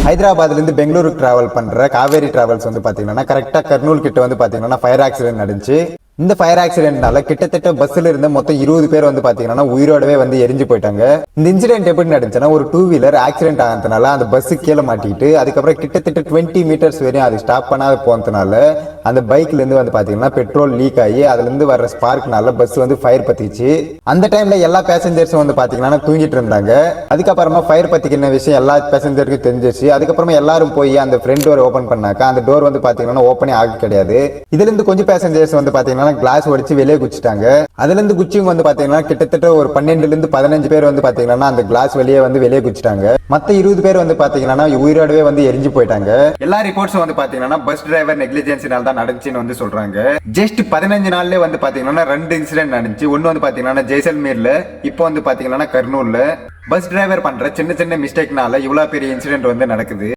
ஹைதராபாத்ல இருந்து பெங்களூருக்கு டிராவல் பண்ற காவேரி டிராவல்ஸ் வந்து பாத்தீங்கன்னா கரெக்டா கர்னூல் கிட்ட வந்து பாத்தீங்கன்னா ஃபயர் ஆக்சிடென்ட் நடந்துச்சு. இந்த ஃபயர் ஆக்சிடென்ட்னால கிட்டத்தட்ட பஸ்ல இருந்த மொத்தம் 20 பேர் வந்து பாத்தீங்கன்னா உயிரோடவே வந்து எரிஞ்சு போயிட்டாங்க. இந்த இன்சிடென்ட் எப்படி நடந்துச்சுன்னா, ஒரு 2 வீலர் ஆக்சிடென்ட் ஆனதுனால அந்த பஸ் கீழே மாட்டிக்கிட்டு அதுக்கப்புறம் கிட்டத்தட்ட 20 மீட்டர்ஸ் வரையும் அது ஸ்டாப் பண்ணாத போனதுனால அந்த பைக்ல இருந்து வந்து பாத்தீங்கன்னா பெட்ரோல் லீக் ஆகி அதுல இருந்து வர்ற ஸ்பார்க்னால பஸ் வந்து ஃபயர் பத்திச்சு. அந்த டைம்ல எல்லா பேசஞ்சர்ஸும் வந்து பாத்தீங்கன்னா தூங்கிட்டு இருந்தாங்க. அதுக்கப்புறமா ஃபயர் பத்திக்கின விஷயம் எல்லா பேசஞ்சருக்கும் தெரிஞ்சிச்சு. அதுக்கப்புறமா எல்லாரும் போய் அந்த ஃப்ரண்ட் டோர் ஓபன் பண்ணாக்க அந்த டோர் வந்து பாத்தீங்கன்னா ஓப்பனே ஆக கிடையாது. இதுல இருந்து கொஞ்சம் பேசஞ்சர்ஸ் வந்து பாத்தீங்கன்னா கிளாஸ் உடைச்சு வெளியே குச்சிட்டாங்க. அதுல இருந்து குச்சிங்க வந்து பாத்தீங்கன்னா கிட்டத்தட்ட ஒரு 12ல இருந்து 15 பேர் வந்து பாத்தீங்கன்னா அந்த கிளாஸ் வெளியே குச்சிட்டாங்க. மத்த 20 பேர் வந்து பாத்தீங்கன்னா உயிரோடவே வந்து எரிஞ்சு போயிட்டாங்க. எல்லா ரிப்போர்ட்ஸும் வந்து பாத்தீங்கன்னா பஸ் டிரைவர் நெக்லிஜென்சினால தான் நடந்துச்சுன்னு வந்து சொல்றாங்க. ஜஸ்ட் 15 நாள்ல வந்து பாத்தீங்கன்னா 2 இன்சிடென்ட் நடந்துச்சு. ஒன்னு வந்து பாத்தீங்கன்னா ஜெய்சல்மீர்ல, இப்போ வந்து பாத்தீங்கன்னா கர்னூல்ல. பஸ் டிரைவர் பண்ற சின்ன சின்ன மிஸ்டேக்னால இவ்வளவு பெரிய இன்சிடென்ட் வந்து நடக்குது.